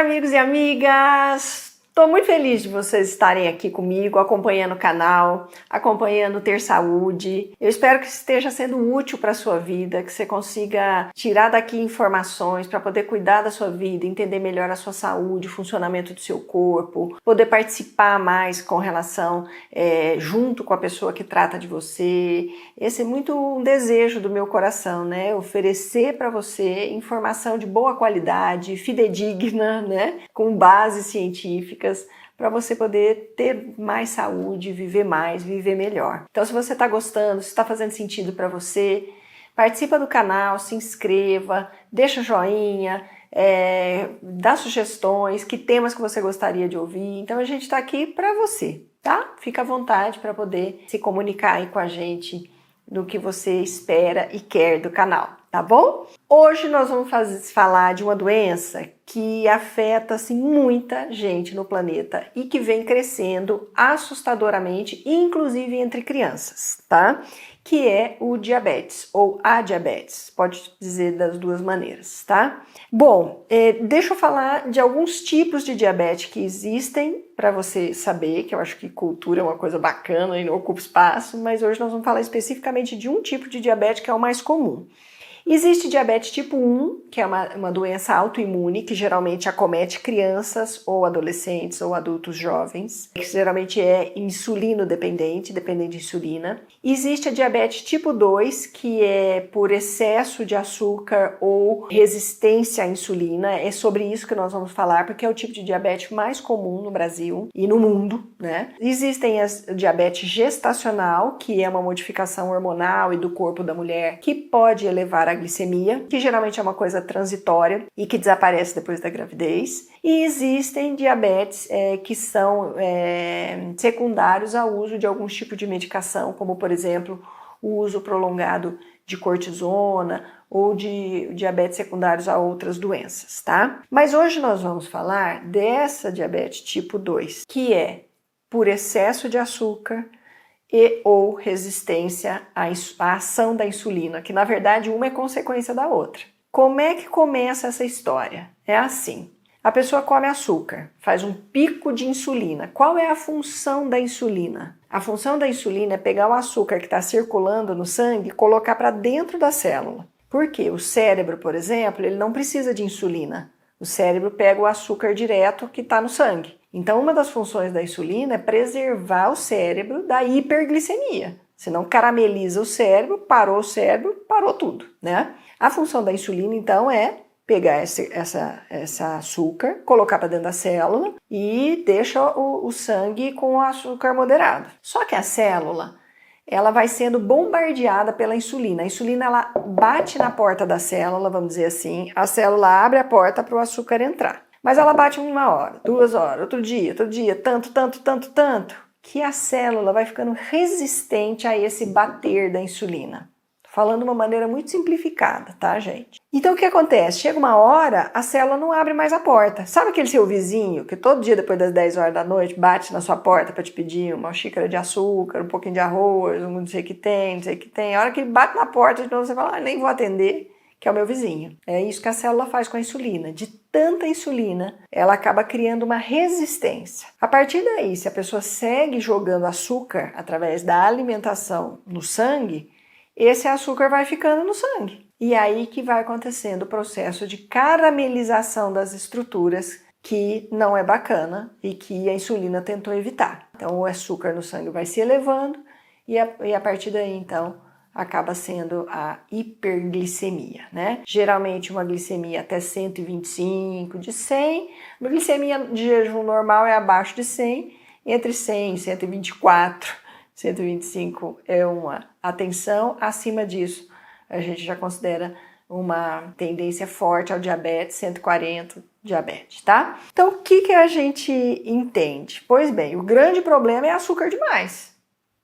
amigos e amigas! Estou muito feliz de vocês estarem aqui comigo, acompanhando o canal, acompanhando Ter Saúde. Eu espero que esteja sendo útil para a sua vida, que você consiga tirar daqui informações para poder cuidar da sua vida, entender melhor a sua saúde, o funcionamento do seu corpo, poder participar mais com relação, junto com a pessoa que trata de você. Esse é muito um desejo do meu coração, né? Oferecer para você informação de boa qualidade, fidedigna, né? Com bases científicas, para você poder ter mais saúde, viver mais, viver melhor. Então, se você está gostando, se está fazendo sentido para você, participa do canal, se inscreva, deixa joinha, dá sugestões, que temas que você gostaria de ouvir. Então, a gente está aqui para você, tá? Fica à vontade para poder se comunicar aí com a gente no que você espera e quer do canal, tá bom? Hoje nós vamos falar de uma doença que afeta assim, muita gente no planeta e que vem crescendo assustadoramente, inclusive entre crianças, tá? Que é o diabetes ou a diabetes, pode dizer das duas maneiras, tá? Bom, deixa eu falar de alguns tipos de diabetes que existem para você saber, que eu acho que cultura é uma coisa bacana e não ocupa espaço, mas hoje nós vamos falar especificamente de um tipo de diabetes que é o mais comum. Existe diabetes tipo 1, que é uma doença autoimune, que geralmente acomete crianças ou adolescentes ou adultos jovens, que geralmente é insulino dependente de insulina. Existe a diabetes tipo 2, que é por excesso de açúcar ou resistência à insulina. É sobre isso que nós vamos falar, porque é o tipo de diabetes mais comum no Brasil e no mundo, né? Existem a diabetes gestacional, que é uma modificação hormonal e do corpo da mulher, que pode elevar a glicemia, que geralmente é uma coisa transitória e que desaparece depois da gravidez. E existem diabetes que são secundários ao uso de alguns tipos de medicação, como por exemplo o uso prolongado de cortisona ou de diabetes secundários a outras doenças, tá? Mas hoje nós vamos falar dessa diabetes tipo 2, que é por excesso de açúcar e ou resistência à ação da insulina, que na verdade uma é consequência da outra. Como é que começa essa história? É assim, a pessoa come açúcar, faz um pico de insulina. Qual é a função da insulina? A função da insulina é pegar o açúcar que está circulando no sangue e colocar para dentro da célula. Por quê? O cérebro, por exemplo, ele não precisa de insulina. O cérebro pega o açúcar direto que está no sangue. Então, uma das funções da insulina é preservar o cérebro da hiperglicemia. Se não carameliza o cérebro, parou tudo, né? A função da insulina, então, é pegar esse açúcar, colocar para dentro da célula e deixa o sangue com o açúcar moderado. Só que a célula, ela vai sendo bombardeada pela insulina. A insulina, ela bate na porta da célula, vamos dizer assim, a célula abre a porta para o açúcar entrar. Mas ela bate 1 hora, 2 horas, outro dia, tanto, que a célula vai ficando resistente a esse bater da insulina. Tô falando de uma maneira muito simplificada, tá, gente? Então, o que acontece? Chega uma hora, a célula não abre mais a porta. Sabe aquele seu vizinho que todo dia, depois das 10 horas da noite, bate na sua porta para te pedir uma xícara de açúcar, um pouquinho de arroz, não sei o que tem. A hora que ele bate na porta, de novo você fala, nem vou atender, que é o meu vizinho. É isso que a célula faz com a insulina. De tanta insulina, ela acaba criando uma resistência. A partir daí, se a pessoa segue jogando açúcar através da alimentação no sangue, esse açúcar vai ficando no sangue. E aí que vai acontecendo o processo de caramelização das estruturas, que não é bacana e que a insulina tentou evitar. Então, o açúcar no sangue vai se elevando e a partir daí, então, acaba sendo a hiperglicemia, né? Geralmente uma glicemia até 125 de 100, uma glicemia de jejum normal é abaixo de 100, entre 100 e 124, 125 é uma atenção, acima disso a gente já considera uma tendência forte ao diabetes, 140 diabetes, tá? Então o que a gente entende? Pois bem, o grande problema é açúcar demais,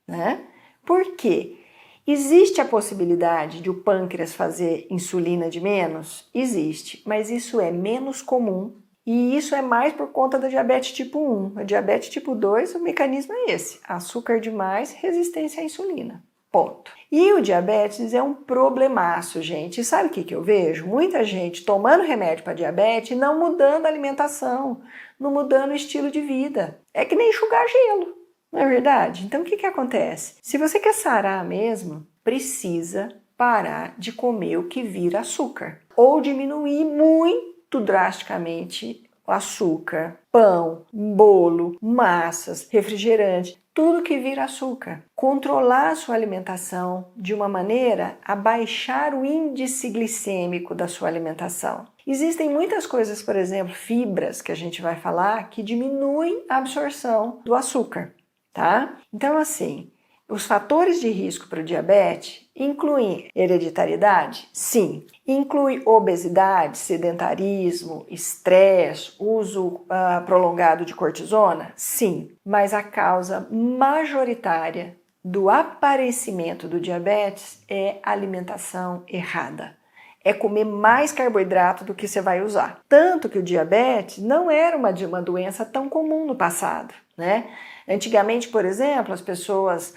né? Por quê? Existe a possibilidade de o pâncreas fazer insulina de menos? Existe, mas isso é menos comum e isso é mais por conta da diabetes tipo 1. A diabetes tipo 2, o mecanismo é esse, açúcar demais, resistência à insulina, Ponto. E o diabetes é um problemaço, gente. E sabe o que eu vejo? Muita gente tomando remédio para diabetes e não mudando a alimentação, não mudando o estilo de vida. É que nem enxugar gelo, não é verdade? Então o que acontece? Se você quer sarar mesmo, precisa parar de comer o que vira açúcar ou diminuir muito drasticamente o açúcar, pão, bolo, massas, refrigerante, tudo que vira açúcar. Controlar a sua alimentação de uma maneira a baixar o índice glicêmico da sua alimentação. Existem muitas coisas, por exemplo, fibras que a gente vai falar, que diminuem a absorção do açúcar, tá? Então, assim, os fatores de risco para o diabetes incluem hereditariedade? Sim. Inclui obesidade, sedentarismo, estresse, uso prolongado de cortisona? Sim. Mas a causa majoritária do aparecimento do diabetes é alimentação errada. É comer mais carboidrato do que você vai usar. Tanto que o diabetes não era uma doença tão comum no passado, né? Antigamente, por exemplo, as pessoas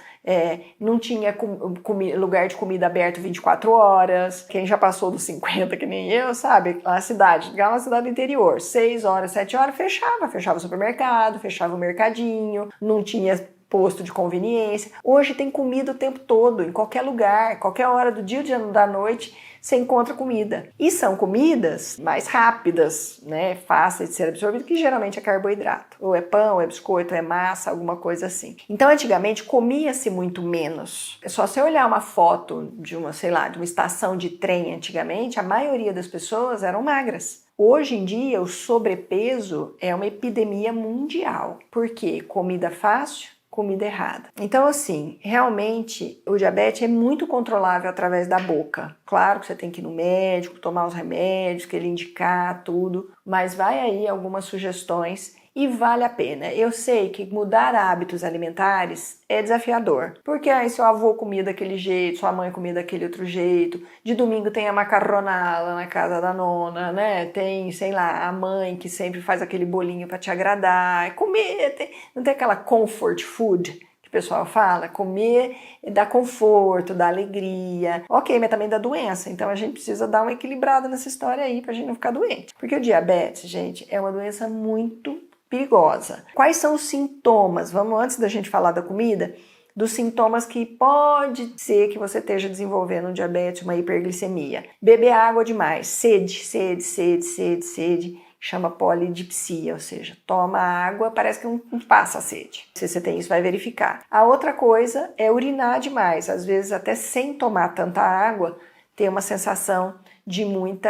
não tinham lugar de comida aberto 24 horas. Quem já passou dos 50, que nem eu, sabe? A cidade, uma cidade interior, 6 horas, 7 horas, fechava o supermercado, fechava o mercadinho, não tinha posto de conveniência. Hoje tem comida o tempo todo, em qualquer lugar, qualquer hora do dia ou da noite, você encontra comida. E são comidas mais rápidas, né, fáceis de ser absorvidas, que geralmente é carboidrato. Ou é pão, ou é biscoito, ou é massa, alguma coisa assim. Então, antigamente, comia-se muito menos. É só você olhar uma foto de uma estação de trem antigamente, a maioria das pessoas eram magras. Hoje em dia, o sobrepeso é uma epidemia mundial. Por quê? Comida fácil, comida errada. Então, assim, realmente o diabetes é muito controlável através da boca. Claro que você tem que ir no médico, tomar os remédios, que ele indicar, tudo, mas vai aí algumas sugestões e vale a pena. Eu sei que mudar hábitos alimentares é desafiador, porque aí seu avô comia daquele jeito, sua mãe comia daquele outro jeito, de domingo tem a macarronada na casa da nona, né? Tem, sei lá, a mãe que sempre faz aquele bolinho para te agradar, comer, não tem aquela comfort food que o pessoal fala, comer dá conforto, dá alegria, ok, mas também dá doença, então a gente precisa dar uma equilibrada nessa história aí pra gente não ficar doente, porque o diabetes, gente, é uma doença muito perigosa. Quais são os sintomas? Vamos, antes da gente falar da comida, dos sintomas que pode ser que você esteja desenvolvendo um diabetes, uma hiperglicemia. Beber água demais, sede, chama polidipsia, ou seja, toma água, parece que não passa a sede. Se você tem isso, vai verificar. A outra coisa é urinar demais, às vezes até sem tomar tanta água, tem uma sensação de muita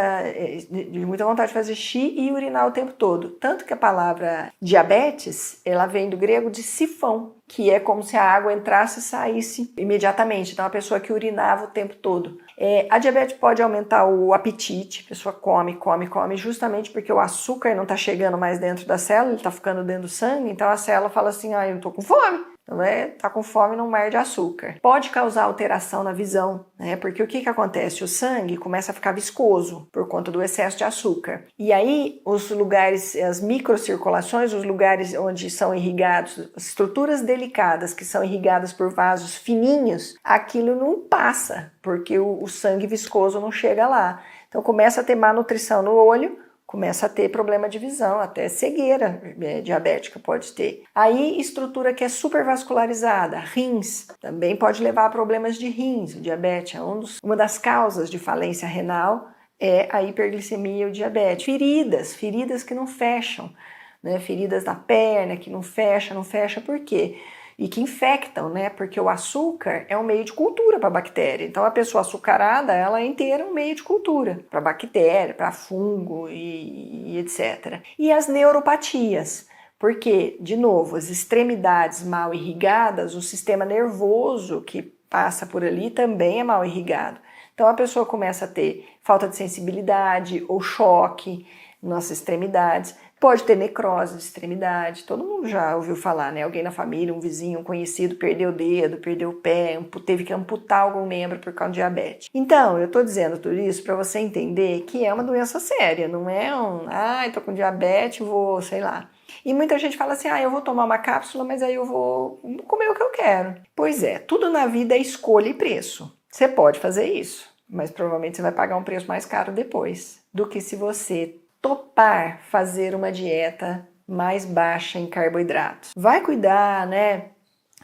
vontade de fazer xixi e urinar o tempo todo. Tanto que a palavra diabetes, ela vem do grego de sifão, que é como se a água entrasse e saísse imediatamente. Então, a pessoa que urinava o tempo todo. A diabetes pode aumentar o apetite, a pessoa come, justamente porque o açúcar não está chegando mais dentro da célula, ele está ficando dentro do sangue, então a célula fala assim, eu tô com fome. Então, tá com fome num mar de açúcar. Pode causar alteração na visão, né? Porque o que acontece? O sangue começa a ficar viscoso por conta do excesso de açúcar. E aí, os lugares, as microcirculações, os lugares onde são irrigados, as estruturas delicadas que são irrigadas por vasos fininhos, aquilo não passa, porque o sangue viscoso não chega lá. Então, começa a ter má nutrição no olho, começa a ter problema de visão, até cegueira diabética pode ter. Aí, estrutura que é supervascularizada, rins, também pode levar a problemas de rins. O diabetes é uma das causas de falência renal é a hiperglicemia e o diabetes. Feridas que não fecham, né? Feridas na perna que não fecha, por quê? E que infectam, né? Porque o açúcar é um meio de cultura para a bactéria. Então, a pessoa açucarada, ela é inteira um meio de cultura para bactéria, para fungo e etc. E as neuropatias, porque, de novo, as extremidades mal irrigadas, o sistema nervoso que passa por ali também é mal irrigado. Então, a pessoa começa a ter falta de sensibilidade ou choque nas extremidades. Pode ter necrose de extremidade, todo mundo já ouviu falar, né? Alguém na família, um vizinho, um conhecido, perdeu o dedo, perdeu o pé, teve que amputar algum membro por causa do diabetes. Então, eu tô dizendo tudo isso para você entender que é uma doença séria, não é tô com diabetes, vou, sei lá. E muita gente fala assim, eu vou tomar uma cápsula, mas aí eu vou comer o que eu quero. Pois é, tudo na vida é escolha e preço. Você pode fazer isso, mas provavelmente você vai pagar um preço mais caro depois, do que se você topar fazer uma dieta mais baixa em carboidratos. Vai cuidar, né?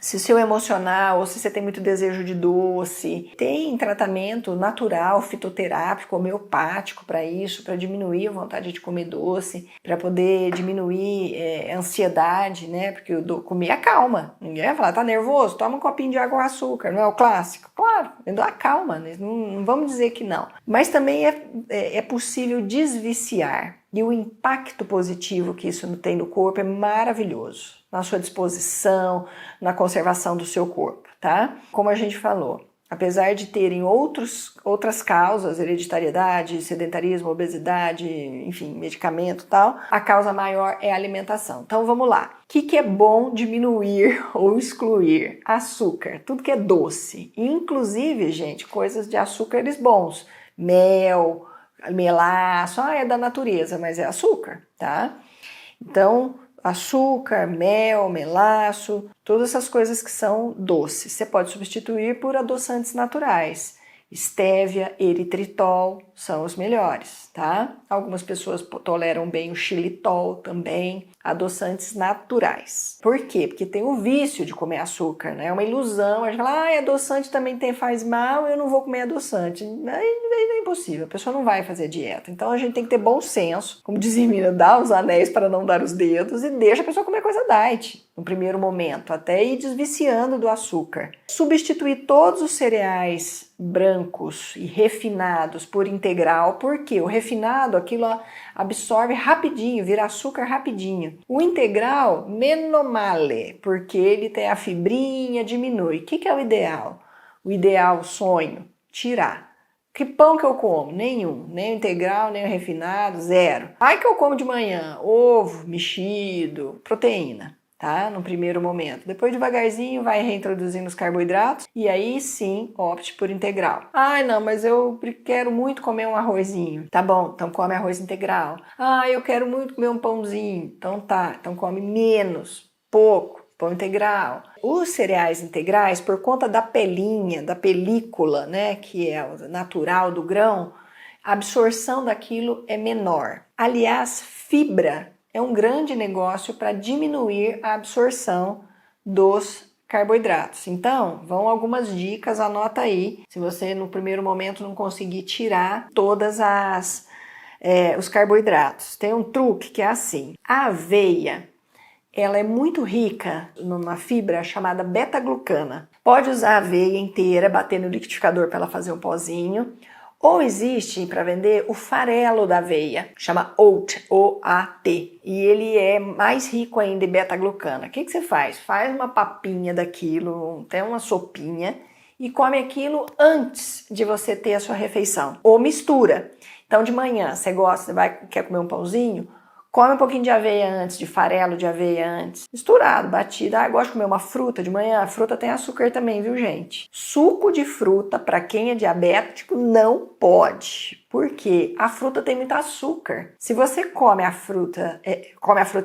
Se o seu emocional ou se você tem muito desejo de doce, tem tratamento natural, fitoterápico, homeopático para isso, para diminuir a vontade de comer doce, para poder diminuir a ansiedade, né? Porque comer acalma. Ninguém vai falar, tá nervoso? Toma um copinho de água com açúcar, não é o clássico? Claro, acalma, né? Não vamos dizer que não. Mas também é possível desviciar. E o impacto positivo que isso tem no corpo é maravilhoso. Na sua disposição, na conservação do seu corpo, tá? Como a gente falou, apesar de terem outras causas, hereditariedade, sedentarismo, obesidade, enfim, medicamento e tal, a causa maior é a alimentação. Então vamos lá. O que é bom diminuir ou excluir? Açúcar, tudo que é doce. Inclusive, gente, coisas de açúcares bons. Mel, melaço, é da natureza, mas é açúcar, tá? Então, açúcar, mel, melaço, todas essas coisas que são doces. Você pode substituir por adoçantes naturais. Estévia, eritritol são os melhores, tá? Algumas pessoas toleram bem o xilitol também, adoçantes naturais. Por quê? Porque tem o vício de comer açúcar, né? É uma ilusão. A gente fala, adoçante também faz mal, eu não vou comer adoçante. É impossível, a pessoa não vai fazer dieta. Então a gente tem que ter bom senso, como dizia Mina, dá os anéis para não dar os dedos e deixa a pessoa comer coisa diet no primeiro momento, até ir desviciando do açúcar. Substituir todos os cereais brancos e refinados por integral, porque o refinado, aquilo absorve rapidinho, vira açúcar rapidinho. O integral, meno male, porque ele tem a fibrinha, diminui. O que é o ideal? O ideal, o sonho, tirar. Que pão que eu como? Nenhum. Nem o integral, nem o refinado, zero. Ai que eu como de manhã? Ovo, mexido, proteína. Tá? No primeiro momento. Depois, devagarzinho, vai reintroduzindo os carboidratos e aí sim, opte por integral. Não, mas eu quero muito comer um arrozinho. Tá bom, então come arroz integral. Eu quero muito comer um pãozinho. Então tá, então come menos, pouco, pão integral. Os cereais integrais, por conta da pelinha, da película, né, que é o natural do grão, a absorção daquilo é menor. Aliás, fibra é um grande negócio para diminuir a absorção dos carboidratos. Então, vão algumas dicas, anota aí, se você no primeiro momento não conseguir tirar todas os carboidratos. Tem um truque que é assim, a aveia, ela é muito rica numa fibra chamada beta-glucana. Pode usar a aveia inteira, bater no liquidificador para ela fazer um pozinho, ou existe para vender o farelo da aveia, chama oat, O-A-T, e ele é mais rico ainda em beta-glucana. O que você faz? Faz uma papinha daquilo, até uma sopinha, e come aquilo antes de você ter a sua refeição. Ou mistura. Então de manhã, você quer comer um pãozinho? Come um pouquinho de aveia antes, de farelo de aveia antes. Misturado, batido. Gosto de comer uma fruta de manhã. A fruta tem açúcar também, viu, gente? Suco de fruta, para quem é diabético, não pode. Porque a fruta tem muito açúcar. Se você come a fruta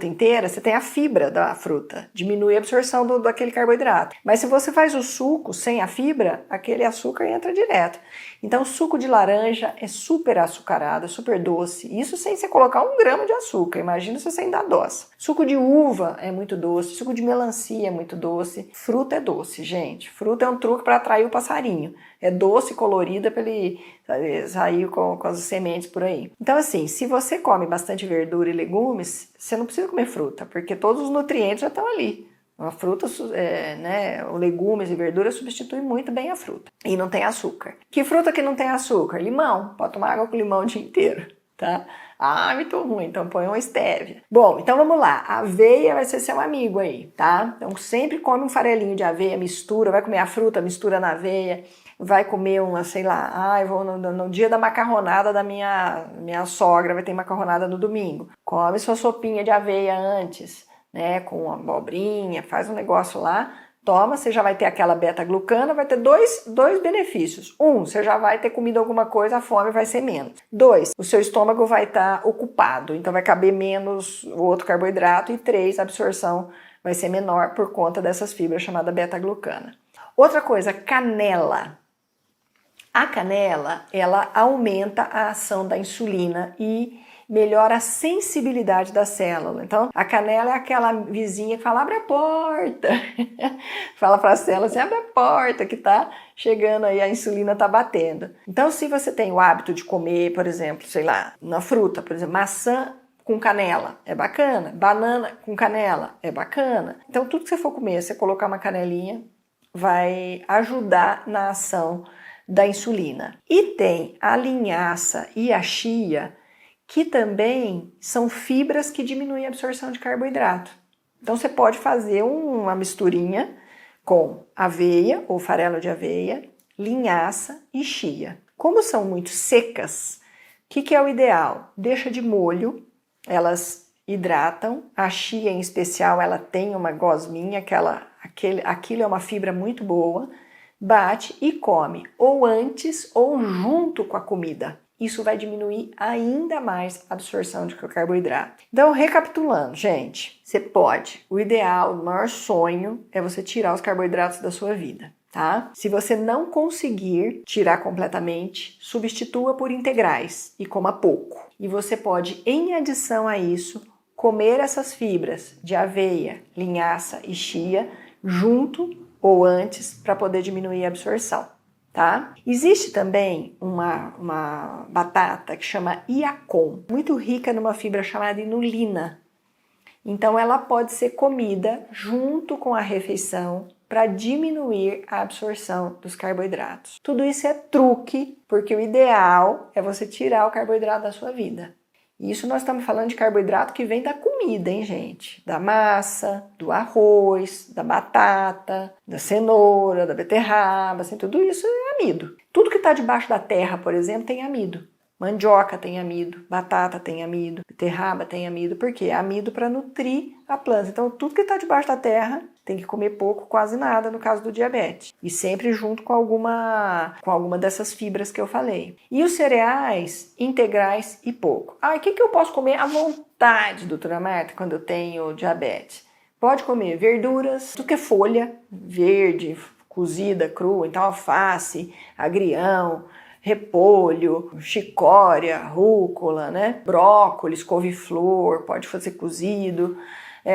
inteira, você tem a fibra da fruta. Diminui a absorção daquele carboidrato. Mas se você faz o suco sem a fibra, aquele açúcar entra direto. Então, suco de laranja é super açucarado, super doce. Isso sem você colocar 1 grama de açúcar. Imagina se você ainda adoça. Suco de uva é muito doce. Suco de melancia é muito doce. Fruta é doce, gente. Fruta é um truque para atrair o passarinho. É doce, colorida, para ele sair com as sementes por aí. Então, assim, se você come bastante verdura e legumes, você não precisa comer fruta, porque todos os nutrientes já estão ali. A fruta, legumes e verduras substituem muito bem a fruta. E não tem açúcar. Que fruta que não tem açúcar? Limão. Pode tomar água com limão o dia inteiro, tá? Muito ruim, então põe uma estévia. Bom, então vamos lá. A aveia vai ser seu amigo aí, tá? Então sempre come um farelinho de aveia, mistura, vai comer a fruta, mistura na aveia. Vai comer eu vou no dia da macarronada da minha sogra, vai ter macarronada no domingo. Come sua sopinha de aveia antes, né, com abobrinha, faz um negócio lá, Toma, você já vai ter aquela beta-glucana, vai ter dois benefícios. Você já vai ter comido alguma coisa, a fome vai ser menos. 2, o seu estômago vai estar ocupado, então vai caber menos o outro carboidrato. E 3, a absorção vai ser menor por conta dessas fibras chamadas beta-glucana. Outra coisa, canela. A canela, ela aumenta a ação da insulina e melhora a sensibilidade da célula. Então, a canela é aquela vizinha que fala, abre a porta. Fala para a célula assim, abre a porta que tá chegando aí, a insulina tá batendo. Então, se você tem o hábito de comer, por exemplo, sei lá, uma fruta, por exemplo, maçã com canela, é bacana. Banana com canela, é bacana. Então, tudo que você for comer, você colocar uma canelinha, vai ajudar na ação da insulina. E tem a linhaça e a chia, que também são fibras que diminuem a absorção de carboidrato. Então você pode fazer uma misturinha com aveia ou farelo de aveia, linhaça e chia. Como são muito secas, o que é o ideal? Deixa de molho, elas hidratam. A chia em especial, ela tem uma gosminha, aquilo é uma fibra muito boa. Bate e come, ou antes ou junto com a comida. Isso vai diminuir ainda mais a absorção de carboidrato. Então, recapitulando, gente, você pode. O ideal, o maior sonho é você tirar os carboidratos da sua vida, tá? Se você não conseguir tirar completamente, substitua por integrais e coma pouco. E você pode, em adição a isso, comer essas fibras de aveia, linhaça e chia junto ou antes para poder diminuir a absorção, tá? Existe também uma batata que chama Iacon, muito rica numa fibra chamada inulina. Então ela pode ser comida junto com a refeição para diminuir a absorção dos carboidratos. Tudo isso é truque, porque o ideal é você tirar o carboidrato da sua vida. Isso nós estamos falando de carboidrato que vem da comida, hein, gente? Da massa, do arroz, da batata, da cenoura, da beterraba, assim, tudo isso é amido. Tudo que está debaixo da terra, por exemplo, tem amido. Mandioca tem amido, batata tem amido, beterraba tem amido. Por quê? Amido para nutrir a planta. Então, tudo que está debaixo da terra tem que comer pouco, quase nada, no caso do diabetes. E sempre junto com alguma dessas fibras que eu falei. E os cereais integrais e pouco. O que eu posso comer à vontade, doutora Marta, quando eu tenho diabetes? Pode comer verduras, tudo que é folha, verde, cozida, crua, então alface, agrião, repolho, chicória, rúcula, né? Brócolis, couve-flor, pode fazer cozido.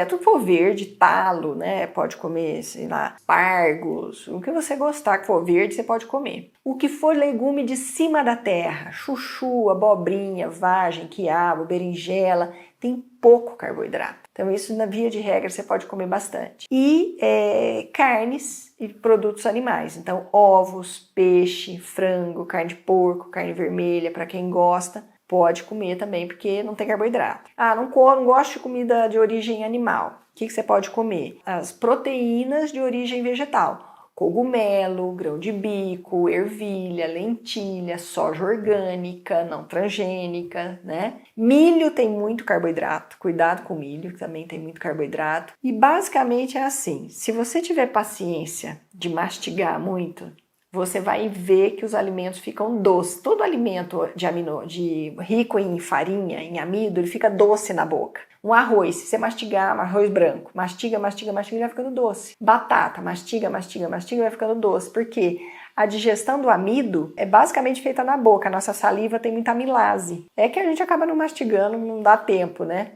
Tudo que for verde, talo, né? Pode comer, sei lá, aspargos, o que você gostar que for verde, você pode comer. O que for legume de cima da terra, chuchu, abobrinha, vagem, quiabo, berinjela, tem pouco carboidrato. Então isso, na via de regra, você pode comer bastante. E carnes e produtos animais. Então ovos, peixe, frango, carne de porco, carne vermelha, para quem gosta, pode comer também, porque não tem carboidrato. Não gosto de comida de origem animal. O que você pode comer? As proteínas de origem vegetal. Cogumelo, grão de bico, ervilha, lentilha, soja orgânica, não transgênica, né? Milho tem muito carboidrato, cuidado com o milho, que também tem muito carboidrato. E basicamente é assim, se você tiver paciência de mastigar muito, você vai ver que os alimentos ficam doces. Todo alimento rico em farinha, em amido, ele fica doce na boca. Um arroz, se você mastigar, um arroz branco, mastiga, ele vai ficando doce. Batata, mastiga, vai ficando doce. Por quê? A digestão do amido é basicamente feita na boca. A nossa saliva tem muita amilase. É que a gente acaba não mastigando, não dá tempo, né?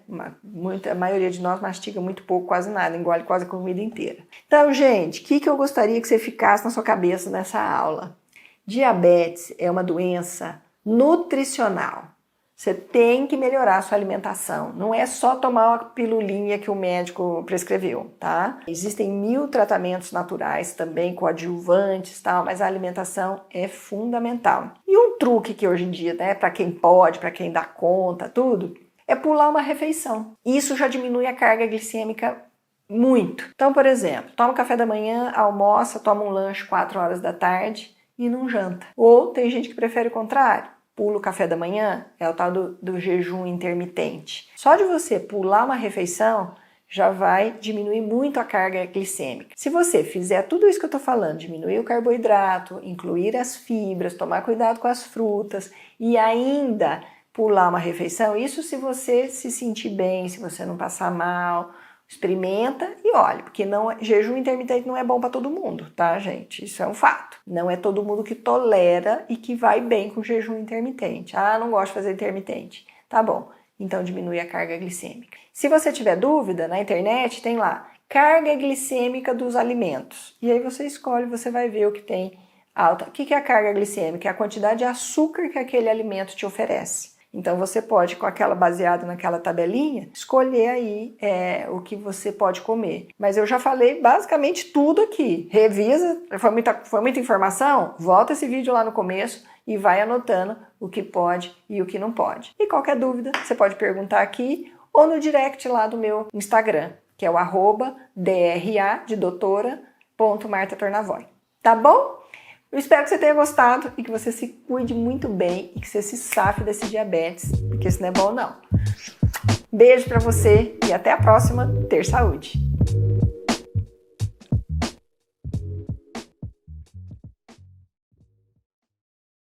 A maioria de nós mastiga muito pouco, quase nada, engole quase a comida inteira. Então, gente, o que eu gostaria que você ficasse na sua cabeça nessa aula? Diabetes é uma doença nutricional. Você tem que melhorar a sua alimentação. Não é só tomar uma pilulinha que o médico prescreveu, tá? Existem 1000 tratamentos naturais também, coadjuvantes e tal, mas a alimentação é fundamental. E um truque que hoje em dia, né, para quem pode, para quem dá conta, tudo, é pular uma refeição. Isso já diminui a carga glicêmica muito. Então, por exemplo, toma café da manhã, almoça, toma um lanche 4 horas da tarde e não janta. Ou tem gente que prefere o contrário. Pula o café da manhã, é o tal do jejum intermitente. Só de você pular uma refeição já vai diminuir muito a carga glicêmica. Se você fizer tudo isso que eu estou falando, diminuir o carboidrato, incluir as fibras, tomar cuidado com as frutas e ainda pular uma refeição, isso se você se sentir bem, se você não passar mal, experimenta e olha, porque jejum intermitente não é bom para todo mundo, tá, gente? Isso é um fato. Não é todo mundo que tolera e que vai bem com jejum intermitente. Ah, não gosto de fazer intermitente. Tá bom, então diminui a carga glicêmica. Se você tiver dúvida, na internet tem lá, carga glicêmica dos alimentos. E aí você escolhe, você vai ver o que tem alta. O que é a carga glicêmica? É a quantidade de açúcar que aquele alimento te oferece. Então você pode, baseado naquela tabelinha, escolher aí o que você pode comer. Mas eu já falei basicamente tudo aqui. Revisa, foi muita informação? Volta esse vídeo lá no começo e vai anotando o que pode e o que não pode. E qualquer dúvida, você pode perguntar aqui ou no direct lá do meu Instagram, que é o @DRA de doutora.martatornavoy. Tá bom? Eu espero que você tenha gostado e que você se cuide muito bem e que você se safe desse diabetes, porque isso não é bom não. Beijo pra você e até a próxima. Ter saúde!